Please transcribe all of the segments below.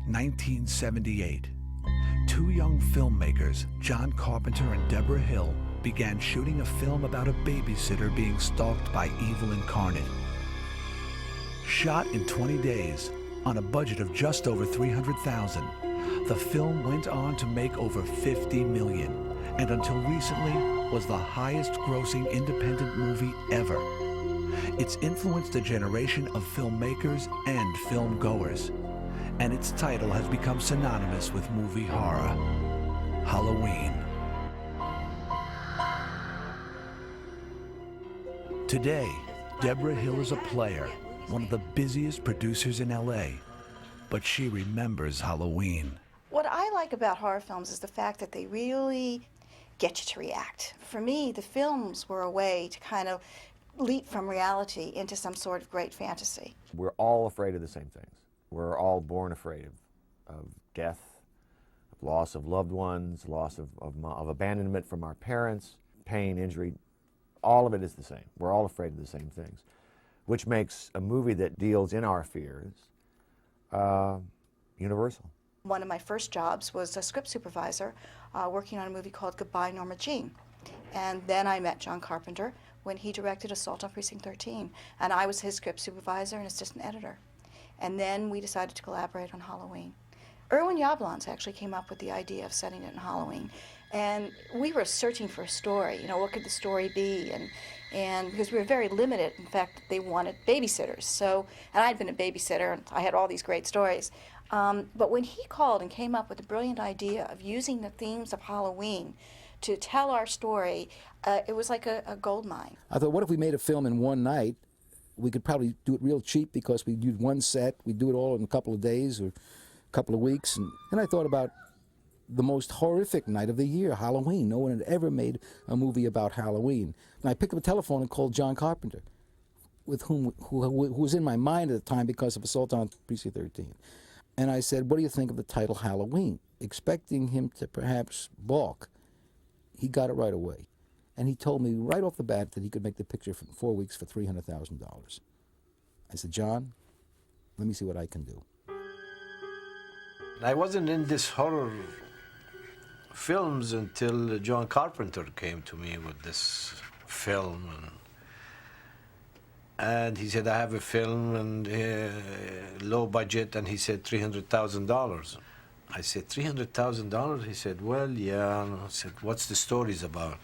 1978. Two young filmmakers, John Carpenter and Deborah Hill, began shooting a film about a babysitter being stalked by evil incarnate. Shot in 20 days, on a budget of just over $300,000, the film went on to make over $50 million, and until recently was the highest-grossing independent movie ever. It's influenced a generation of filmmakers and film-goers, and its title has become synonymous with movie horror: Halloween. Today, Deborah Hill is a player, one of the busiest producers in LA, but she remembers Halloween. What I like about horror films is the fact that they really get you to react. For me, the films were a way to kind of leap from reality into some sort of great fantasy. We're all afraid of the same things. We're all born afraid of death, of loss of loved ones, loss of abandonment from our parents, pain, injury. All of it is the same. We're all afraid of the same things, which makes a movie that deals in our fears universal. One of my first jobs was a script supervisor working on a movie called Goodbye, Norma Jean. And then I met John Carpenter when he directed Assault on Precinct 13. And I was his script supervisor and assistant editor. And then we decided to collaborate on Halloween. Irwin Yablans actually came up with the idea of setting it in Halloween. And we were searching for a story, you know, what could the story be? And because we were very limited, in fact, they wanted babysitters. So, and I'd been a babysitter, and I had all these great stories. But when he called and came up with the brilliant idea of using the themes of Halloween to tell our story, it was like a gold mine. I thought, what if we made a film in one night? We could probably do it real cheap because we'd use one set. We'd do it all in a couple of days or a couple of weeks. And then I thought about the most horrific night of the year, Halloween. No one had ever made a movie about Halloween. And I picked up the telephone and called John Carpenter, who was in my mind at the time because of Assault on Precinct 13. And I said, what do you think of the title Halloween? Expecting him to perhaps balk. He got it right away. And he told me right off the bat that he could make the picture for 4 weeks for $300,000. I said, John, let me see what I can do. I wasn't in this horror films until John Carpenter came to me with this film. And he said, I have a film and low budget, and he said $300,000. I said, $300,000? He said, well, yeah. And I said, what's the stories about?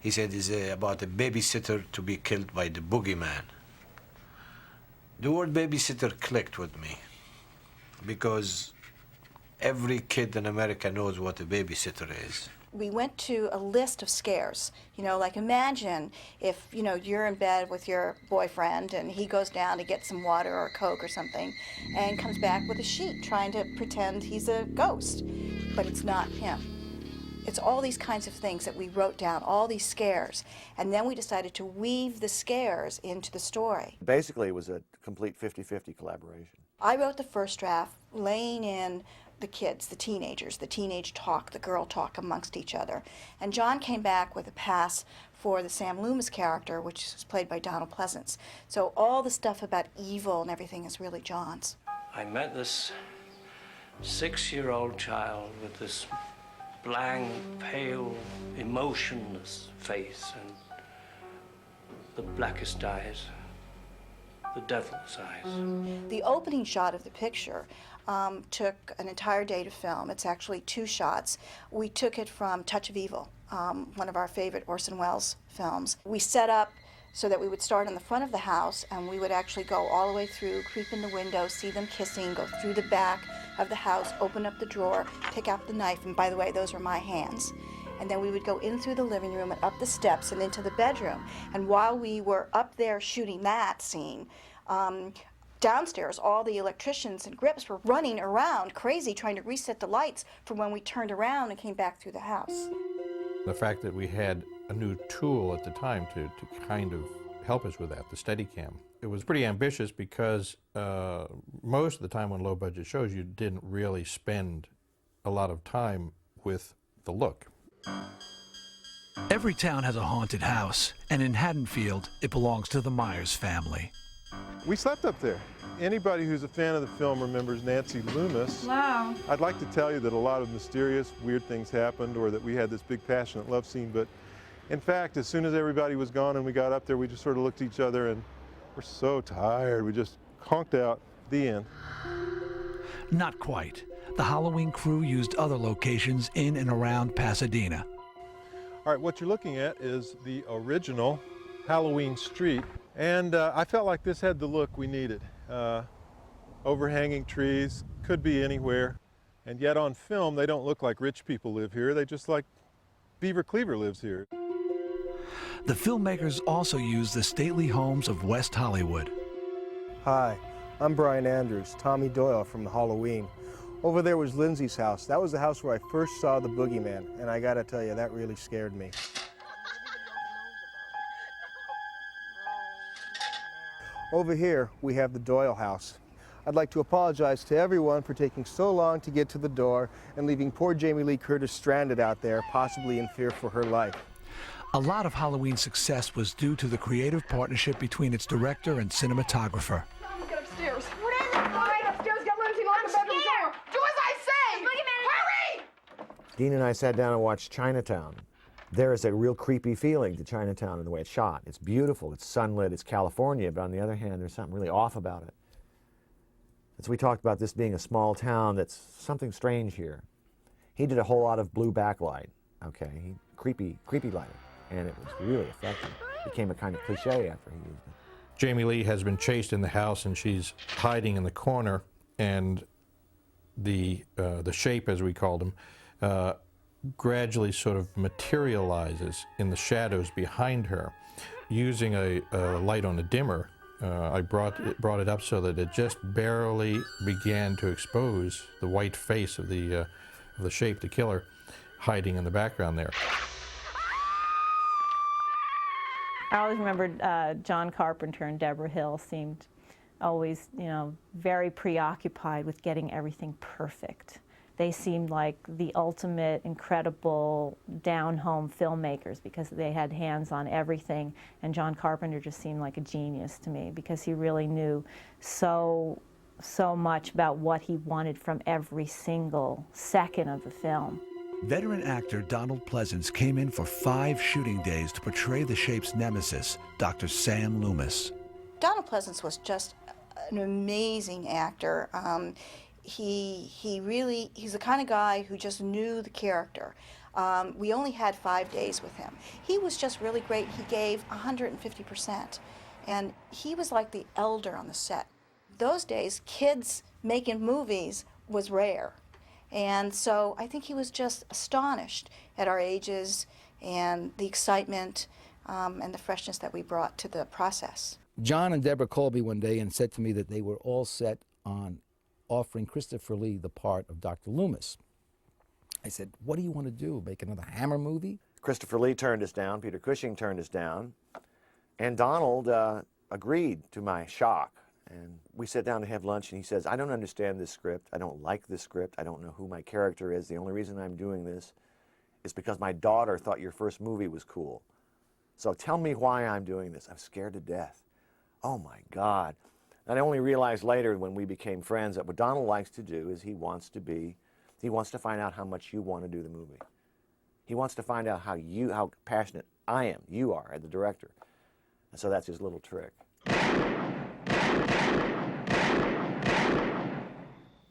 He said, it's about a babysitter to be killed by the boogeyman. The word babysitter clicked with me because every kid in America knows what a babysitter is. We went to a list of scares. You know, like imagine if, you know, you're in bed with your boyfriend and he goes down to get some water or Coke or something and comes back with a sheet trying to pretend he's a ghost, but it's not him. It's all these kinds of things that we wrote down, all these scares, and then we decided to weave the scares into the story. Basically, it was a complete 50-50 collaboration. I wrote the first draft, laying in the kids, the teenagers, the teenage talk, the girl talk amongst each other. And John came back with a pass for the Sam Loomis character, which was played by Donald Pleasance. So all the stuff about evil and everything is really John's. I met this 6-year-old child with this blank, pale, emotionless face and the blackest eyes, the devil's eyes. The opening shot of the picture took an entire day to film. It's actually 2 shots. We took it from Touch of Evil, one of our favorite Orson Welles films. We set up so that we would start in the front of the house and we would actually go all the way through, creep in the window, see them kissing, go through the back of the house, open up the drawer, pick out the knife, and by the way, those were my hands. And then we would go in through the living room and up the steps and into the bedroom. And while we were up there shooting that scene, downstairs, all the electricians and grips were running around crazy trying to reset the lights for when we turned around and came back through the house. The fact that we had a new tool at the time to kind of help us with that, the Steadicam. It was pretty ambitious because most of the time on low-budget shows you didn't really spend a lot of time with the look. Every town has a haunted house, and in Haddonfield, it belongs to the Myers family. We slept up there. Anybody who's a fan of the film remembers Nancy Loomis. Wow. I'd like to tell you that a lot of mysterious, weird things happened or that we had this big passionate love scene, but in fact, as soon as everybody was gone and we got up there, we just sort of looked at each other and we're so tired. We just conked out. The end. Not quite. The Halloween crew used other locations in and around Pasadena. All right, what you're looking at is the original Halloween street. And I felt like this had the look we needed. Overhanging trees, could be anywhere. And yet on film, they don't look like rich people live here. They just like Beaver Cleaver lives here. The filmmakers also used the stately homes of West Hollywood. Hi, I'm Brian Andrews, Tommy Doyle from Halloween. Over there was Lindsay's house. That was the house where I first saw the boogeyman, and I gotta tell you, that really scared me. Over here, we have the Doyle house. I'd like to apologize to everyone for taking so long to get to the door and leaving poor Jamie Lee Curtis stranded out there, possibly in fear for her life. A lot of Halloween's success was due to the creative partnership between its director and cinematographer. Get upstairs. What is it? All right, upstairs. Get Lindsay. Lock the bedroom door. Do as I say. Hurry! Dean and I sat down and watched Chinatown. There is a real creepy feeling to Chinatown in the way it's shot. It's beautiful, it's sunlit, it's California, but on the other hand, there's something really off about it. As we talked about this being a small town, that's something strange here. He did a whole lot of blue backlight, okay? Creepy lighting, and it was really effective. It became a kind of cliche after he used it. Jamie Lee has been chased in the house, and she's hiding in the corner, and the shape, as we called him, gradually sort of materializes in the shadows behind her. Using a light on a dimmer, I brought it up so that it just barely began to expose the white face of the shape, the killer, hiding in the background there. I always remembered John Carpenter and Deborah Hill seemed always, very preoccupied with getting everything perfect. They seemed like the ultimate, incredible, down-home filmmakers because they had hands on everything. And John Carpenter just seemed like a genius to me because he really knew so much about what he wanted from every single second of the film. Veteran actor Donald Pleasance came in for 5 shooting days to portray the shape's nemesis, Dr. Sam Loomis. Donald Pleasance was just an amazing actor. He's the kind of guy who just knew the character. We only had 5 days with him. He was just really great. He gave 150%. And he was like the elder on the set. Those days, kids making movies was rare. And so I think he was just astonished at our ages and the excitement and the freshness that we brought to the process. John and Deborah called me one day and said to me that they were all set on offering Christopher Lee the part of Dr. Loomis. I said, what do you want to do, make another Hammer movie? Christopher Lee turned us down, Peter Cushing turned us down, and Donald agreed to my shock. And we sat down to have lunch, and he says, I don't understand this script. I don't like this script. I don't know who my character is. The only reason I'm doing this is because my daughter thought your first movie was cool. So tell me why I'm doing this. I'm scared to death. Oh, my God. And I only realized later when we became friends that what Donald likes to do is he wants to find out how much you want to do the movie. He wants to find out how passionate I am, you are, as the director. And so that's his little trick.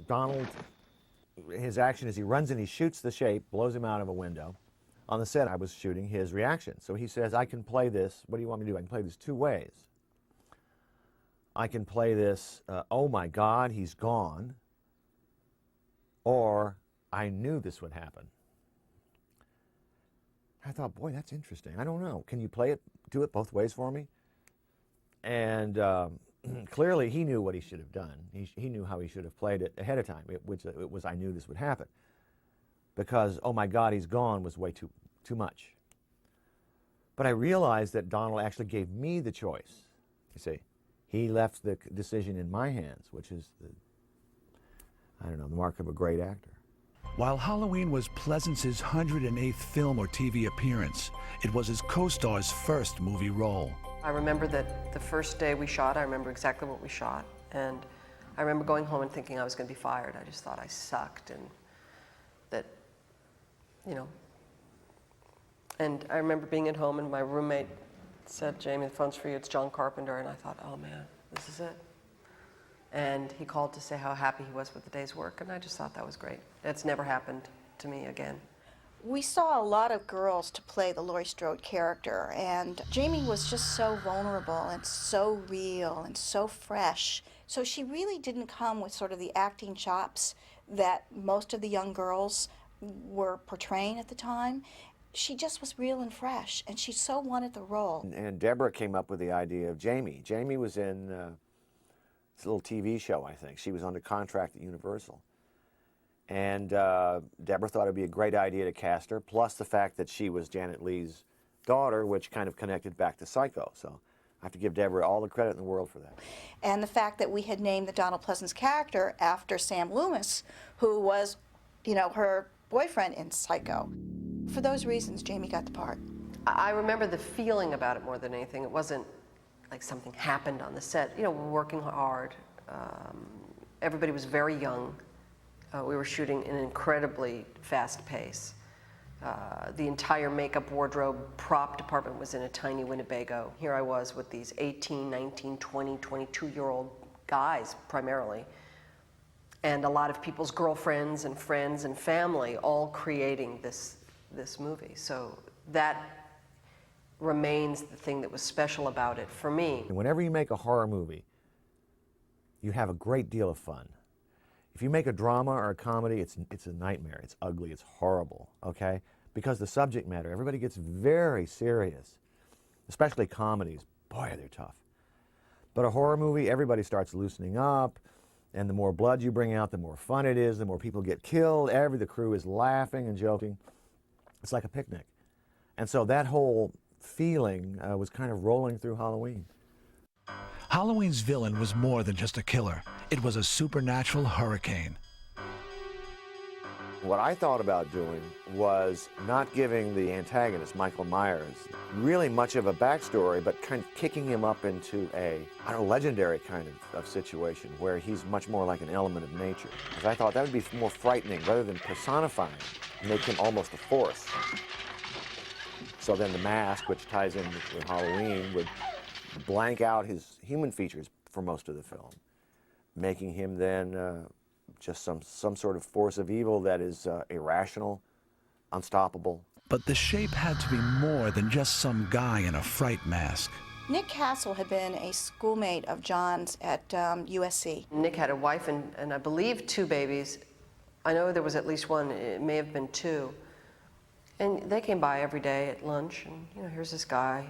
Donald, his action is he runs and he shoots the shape, blows him out of a window. On the set, I was shooting his reaction. So he says, I can play this. What do you want me to do? I can play this 2 ways. I can play this, oh my God, he's gone, or I knew this would happen. I thought, boy, that's interesting. I don't know. Can you do it both ways for me? And clearly he knew what he should have done. He knew how he should have played it ahead of time, which I knew this would happen. Because, oh my God, he's gone was way too much. But I realized that Donald actually gave me the choice, you see. He left the decision in my hands, which is, the mark of a great actor. While Halloween was Pleasance's 108th film or TV appearance, it was his co-star's first movie role. I remember that the first day we shot, I remember exactly what we shot, and I remember going home and thinking I was going to be fired. I just thought I sucked, and that, you know. And I remember being at home and my roommate said, "Jamie, the phone's for you, it's John Carpenter," and I thought, oh man, this is it. And he called to say how happy he was with the day's work, and I just thought that was great. It's never happened to me again. We saw a lot of girls to play the Laurie Strode character, and Jamie was just so vulnerable and so real and so fresh. So she really didn't come with sort of the acting chops that most of the young girls were portraying at the time. She just was real and fresh, and she so wanted the role. And Deborah came up with the idea of Jamie. Jamie was in this little TV show, I think. She was under contract at Universal. And Deborah thought it'd be a great idea to cast her, plus the fact that she was Janet Leigh's daughter, which kind of connected back to Psycho. So I have to give Deborah all the credit in the world for that. And the fact that we had named the Donald Pleasance character after Sam Loomis, who was, you know, her boyfriend in Psycho. For those reasons, Jamie got the part. I remember the feeling about it more than anything. It wasn't like something happened on the set. You know, we're working hard. Everybody was very young. We were shooting in an incredibly fast pace. The entire makeup, wardrobe, prop department was in a tiny Winnebago. Here I was with these 18, 19, 20, 22-year-old guys primarily, and a lot of people's girlfriends and friends and family all creating this movie. So that remains the thing that was special about it for me. And whenever you make a horror movie, you have a great deal of fun. If you make a drama or a comedy, it's a nightmare. It's ugly, it's horrible, okay? Because the subject matter, everybody gets very serious, especially comedies. Boy, they're tough. But a horror movie, everybody starts loosening up, and the more blood you bring out, the more fun it is, the more people get killed, the crew is laughing and joking. It's like a picnic. And so that whole feeling was kind of rolling through Halloween. Halloween's villain was more than just a killer. It was a supernatural hurricane. What I thought about doing was not giving the antagonist, Michael Myers, really much of a backstory, but kind of kicking him up into a legendary kind of situation where he's much more like an element of nature. Because I thought that would be more frightening rather than personifying, make him almost a force. So then the mask, which ties in with Halloween, would blank out his human features for most of the film, making him then just some sort of force of evil that is irrational, unstoppable. But the shape had to be more than just some guy in a fright mask. Nick Castle had been a schoolmate of John's at USC. Nick had a wife and I believe 2 babies. I know there was at least one, it may have been 2. And they came by every day at lunch, and you know, here's this guy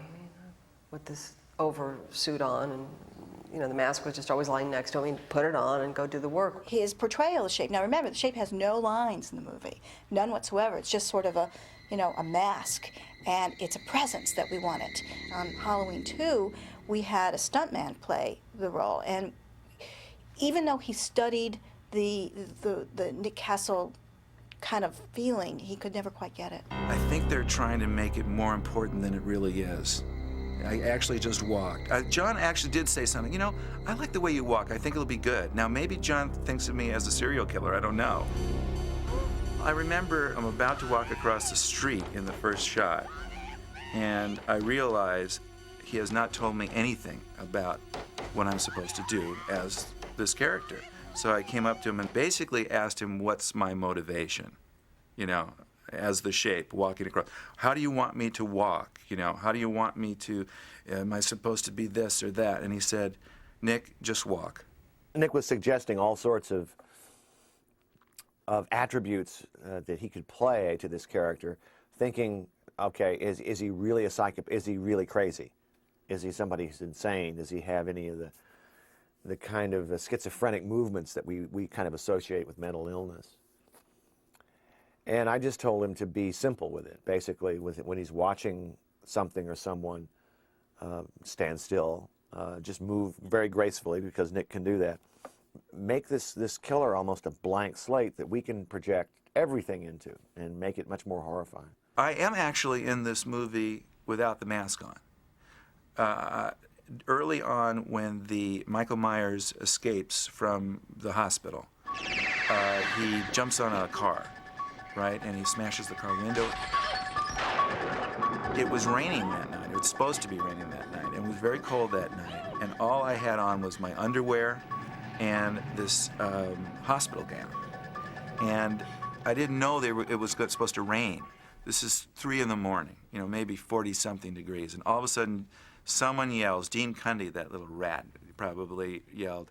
with this oversuit on, and you know, the mask was just always lying next to him. He'd put it on and go do the work. His portrayal of Shape, now remember, the Shape has no lines in the movie, none whatsoever. It's just sort of a, you know, a mask, and it's a presence that we wanted. On Halloween 2, we had a stuntman play the role, and even though he studied the Nick Castle kind of feeling, he could never quite get it. I think they're trying to make it more important than it really is. I actually just walked. John actually did say something, you know, I like the way you walk. I think it'll be good. Now, maybe John thinks of me as a serial killer. I don't know. I remember I'm about to walk across the street in the first shot, and I realize he has not told me anything about what I'm supposed to do as this character. So I came up to him and basically asked him, what's my motivation, you know, as the Shape walking across. How do you want me to walk? You know, how do you want me to, am I supposed to be this or that? And he said, Nick, just walk. Nick was suggesting all sorts of attributes that he could play to this character, thinking, okay, is he really a psychopath? Is he really crazy? Is he somebody who's insane? Does he have any of the kind of schizophrenic movements that we kind of associate with mental illness? And I just told him to be simple with it. Basically, when he's watching something or someone, stand still, just move very gracefully, because Nick can do that. Make this killer almost a blank slate that we can project everything into and make it much more horrifying. I am actually in this movie without the mask on. early on when the Michael Myers escapes from the hospital, he jumps on a car, right, and he smashes the car window. It was raining that night. It was supposed to be raining that night, and it was very cold that night. And all I had on was my underwear and this hospital gown. And I didn't know it was supposed to rain. This is 3 in the morning, you know, maybe 40-something degrees. And all of a sudden, someone yells, Dean Cundy, that little rat, probably yelled,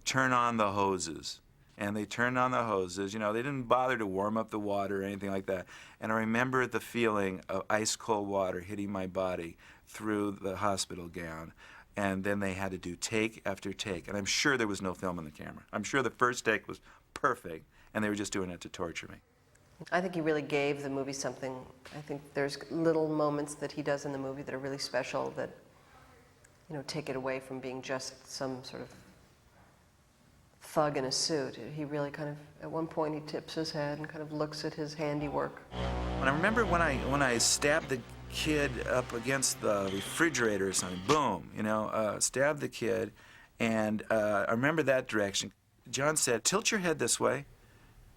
"Turn on the hoses." And they turned on the hoses. You know, they didn't bother to warm up the water or anything like that. And I remember the feeling of ice-cold water hitting my body through the hospital gown. And then they had to do take after take. And I'm sure there was no film on the camera. I'm sure the first take was perfect, and they were just doing it to torture me. I think he really gave the movie something. I think there's little moments that he does in the movie that are really special that, you know, take it away from being just some sort of thug in a suit. He really kind of, at one point, he tips his head and kind of looks at his handiwork. And I remember when I stabbed the kid up against the refrigerator or something, boom, you know, stabbed the kid, and I remember that direction. John said, "Tilt your head this way,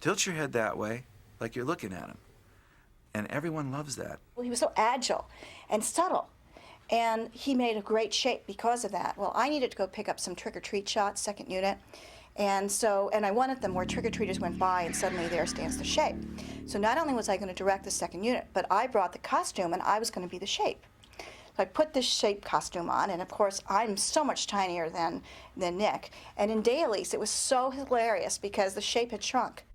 tilt your head that way, like you're looking at him." And everyone loves that. Well, he was so agile and subtle, and he made a great shape because of that. Well, I needed to go pick up some trick-or-treat shots, second unit, and I wanted them where trick-or-treaters went by and suddenly there stands the shape. So not only was I going to direct the second unit, but I brought the costume and I was going to be the shape. So I put this shape costume on, and of course I'm so much tinier than Nick, and in dailies it was so hilarious because the shape had shrunk.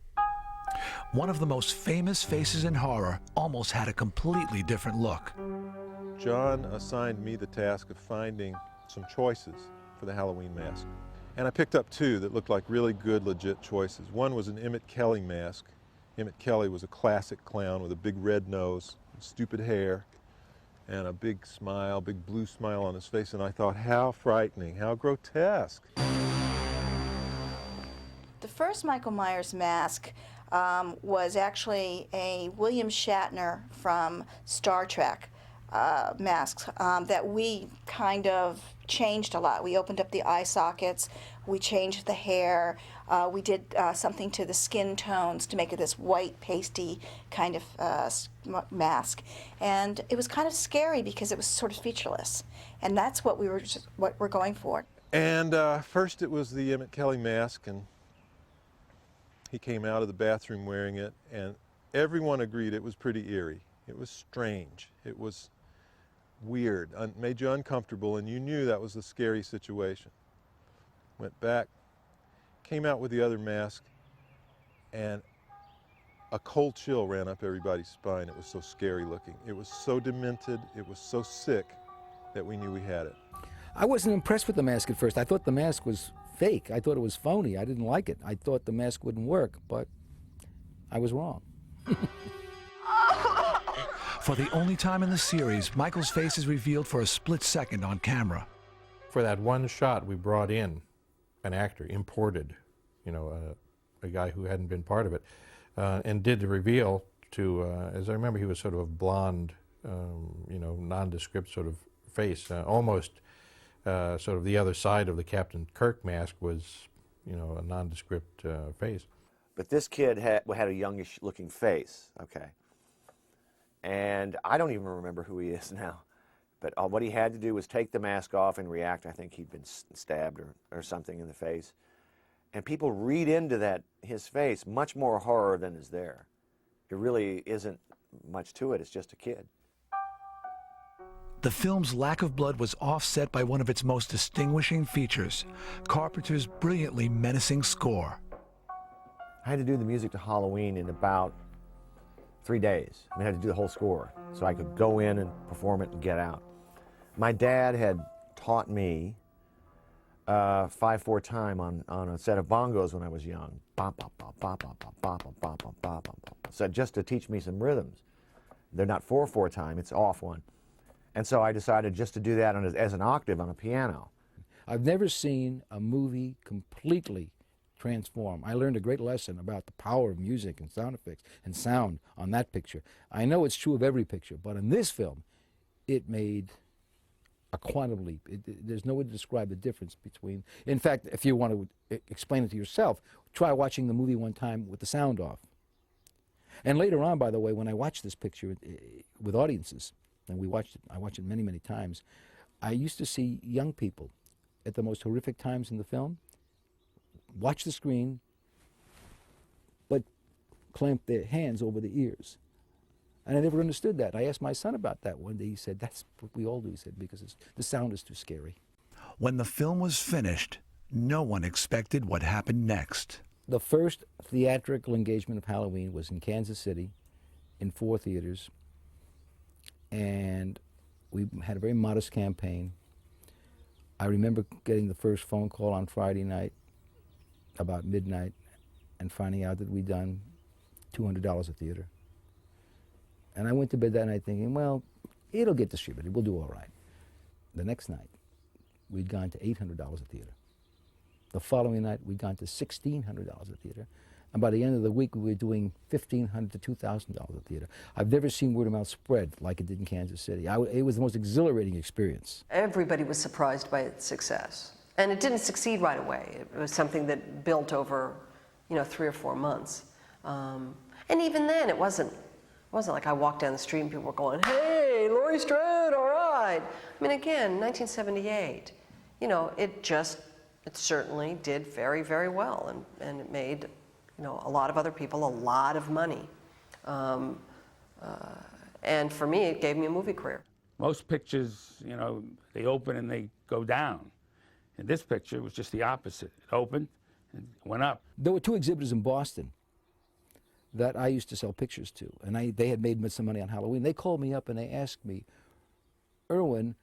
One of the most famous faces in horror almost had a completely different look. John assigned me the task of finding some choices for the Halloween mask. And I picked up 2 that looked like really good, legit choices. One was an Emmett Kelly mask. Emmett Kelly was a classic clown with a big red nose, stupid hair, and a big smile, big blue smile on his face. And I thought, how frightening, how grotesque. The first Michael Myers mask was actually a William Shatner from Star Trek masks that we kind of changed a lot. We opened up the eye sockets, we changed the hair, we did something to the skin tones to make it this white, pasty kind of mask. And it was kind of scary because it was sort of featureless. And that's what we're going for. And first it was the Emmett Kelly mask, and he came out of the bathroom wearing it, and everyone agreed it was pretty eerie. It was strange. It was weird, made you uncomfortable, and you knew that was a scary situation. Went back, came out with the other mask, and a cold chill ran up everybody's spine. It was so scary looking. It was so demented, it was so sick that we knew we had it. I wasn't impressed with the mask at first. I thought the mask was fake. I thought it was phony. I didn't like it. I thought the mask wouldn't work, but I was wrong. For the only time in the series, Michael's face is revealed for a split second on camera. For that one shot, we brought in an actor, imported, you know, a guy who hadn't been part of it, and did the reveal to, as I remember, he was sort of a blonde, you know, nondescript sort of face, almost sort of the other side of the Captain Kirk mask was, you know, a nondescript face. But this kid had a youngish looking face, okay. And I don't even remember who he is now. But what he had to do was take the mask off and react. I think he'd been stabbed or something in the face. And people read into that, his face, much more horror than is there. It really isn't much to it. It's just a kid. The film's lack of blood was offset by one of its most distinguishing features, Carpenter's brilliantly menacing score. I had to do the music to Halloween in about 3 days. I mean, I had to do the whole score so I could go in and perform it and get out. My dad had taught me 5/4 time on a set of bongos when I was young. So just to teach me some rhythms. They're not 4/4 time, it's off one. And so I decided just to do that as an octave on a piano. I've never seen a movie completely transform. I learned a great lesson about the power of music and sound effects and sound on that picture. I know it's true of every picture, but in this film, it made a quantum leap. There's no way to describe the difference between. In fact, if you want to explain it to yourself, try watching the movie one time with the sound off. And later on, by the way, when I watched this picture with audiences, and I watched it many, many times, I used to see young people at the most horrific times in the film watch the screen, but clamp their hands over the ears. And I never understood that. I asked my son about that one day. He said, that's what we all do, he said, because the sound is too scary. When the film was finished, no one expected what happened next. The first theatrical engagement of Halloween was in Kansas City in 4 theaters. And we had a very modest campaign. I remember getting the first phone call on Friday night about midnight and finding out that we'd done $200 a theater. And I went to bed that night thinking, well, it'll get distributed, we'll do all right. The next night, we'd gone to $800 a theater. The following night, we'd gone to $1,600 a theater. And by the end of the week, we were doing $1,500 to $2,000 a theater. I've never seen word of mouth spread like it did in Kansas City. It was the most exhilarating experience. Everybody was surprised by its success. And it didn't succeed right away. It was something that built over, 3 or 4 months. And even then, it wasn't like I walked down the street and people were going, hey, Laurie Strode, all right. I mean, again, 1978, it certainly did very, very well. And it made, a lot of other people a lot of money. And for me, it gave me a movie career. Most pictures, they open and they go down. And this picture was just the opposite. It opened and went up. There were 2 exhibitors in Boston that I used to sell pictures to, and they had made some money on Halloween. They called me up and they asked me, Irwin,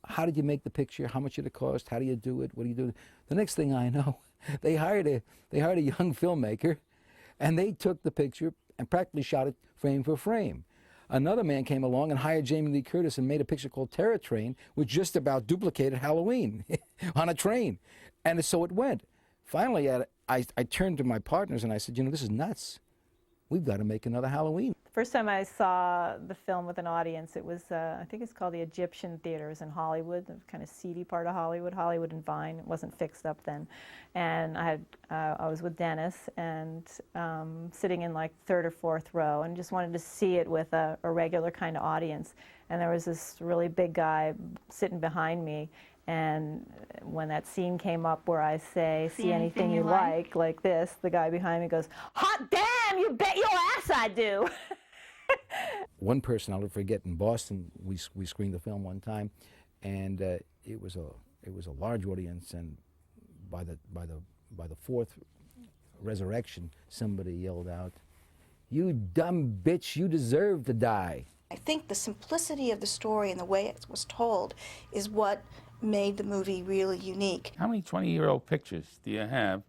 how did you make the picture? How much did it cost? How do you do it? What do you do? The next thing I know, they hired a young filmmaker, and they took the picture and practically shot it frame for frame. Another man came along and hired Jamie Lee Curtis and made a picture called Terror Train, which just about duplicated Halloween on a train. And so it went. Finally, I turned to my partners and I said, this is nuts. We've got to make another Halloween. The first time I saw the film with an audience, it was, I think it's called the Egyptian Theaters in Hollywood, the kind of seedy part of Hollywood and Vine. It wasn't fixed up then. And I was with Dennis and sitting in like 3rd or 4th row and just wanted to see it with a regular kind of audience. And there was this really big guy sitting behind me. And when that scene came up where I say, see anything you like this, the guy behind me goes, hot damn, you bet your ass I do. One person I'll never forget in Boston, we screened the film one time, and it was a large audience, and by the 4th resurrection, somebody yelled out, you dumb bitch, you deserve to die. I think the simplicity of the story and the way it was told is what made the movie really unique. How many 20-year-old pictures do you have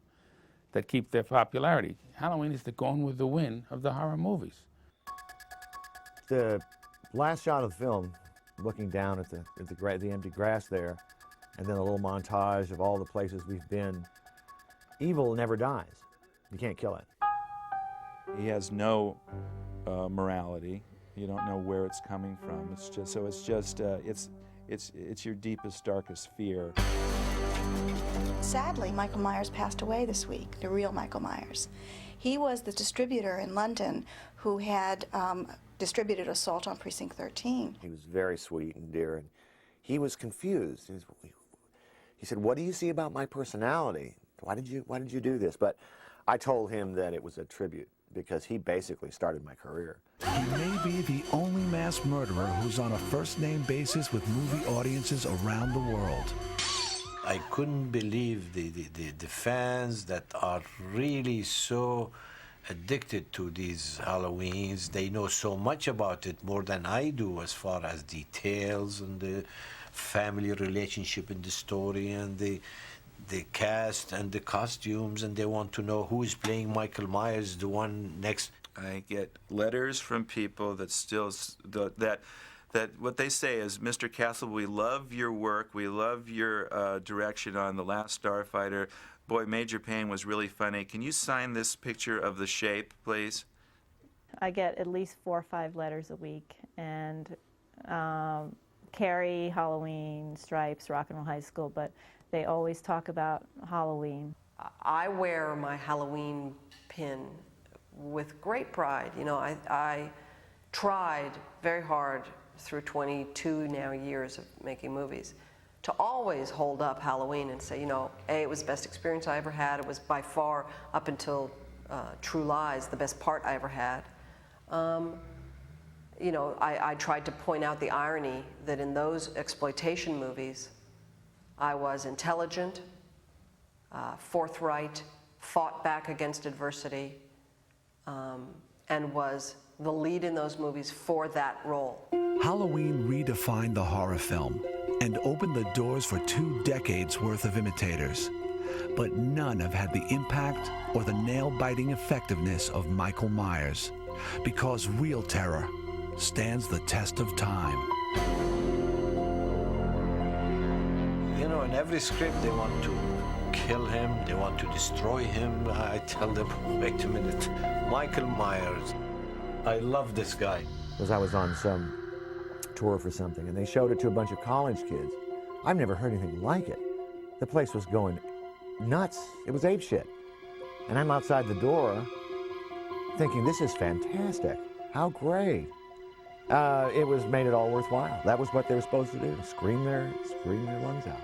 that keep their popularity? Halloween is the Gone with the Wind of the horror movies. The last shot of the film, looking down at the empty grass there, and then a little montage of all the places we've been, evil never dies. You can't kill it. He has no morality. You don't know where it's coming from. It's your deepest, darkest fear. Sadly, Michael Myers passed away this week, the real Michael Myers. He was the distributor in London who had distributed Assault on Precinct 13. He was very sweet and dear, and he was confused. He said, what do you see about my personality? Why did you do this? But I told him that it was a tribute, because he basically started my career. He may be the only mass murderer who's on a first-name basis with movie audiences around the world. I couldn't believe the fans that are really so addicted to these Halloweens. They know so much about it, more than I do, as far as details and the family relationship in the story and the cast and the costumes, and they want to know who is playing Michael Myers, the one next. I get letters from people that still, that what they say is, Mr. Castle, we love your work, we love your direction on The Last Starfighter. Boy, Major Payne was really funny. Can you sign this picture of the shape, please? I get at least 4 or 5 letters a week, and Carrie, Halloween, Stripes, Rock and Roll High School, but they always talk about Halloween. I wear my Halloween pin with great pride. You know, I tried very hard through 22 now years of making movies to always hold up Halloween and say, you know, A, it was the best experience I ever had. It was by far, up until True Lies, the best part I ever had. You know, I tried to point out the irony that in those exploitation movies, I was intelligent, forthright, fought back against adversity, and was the lead in those movies for that role. Halloween redefined the horror film and opened the doors for 2 decades worth of imitators. But none have had the impact or the nail-biting effectiveness of Michael Myers, because real terror stands the test of time. You know, in every script they want to kill him, they want to destroy him. I tell them, wait a minute, Michael Myers, I love this guy. Because I was on some tour for something, and they showed it to a bunch of college kids. I've never heard anything like it. The place was going nuts. It was apeshit. And I'm outside the door thinking, this is fantastic. How great. It made it all worthwhile. That was what they were supposed to do, scream their lungs out.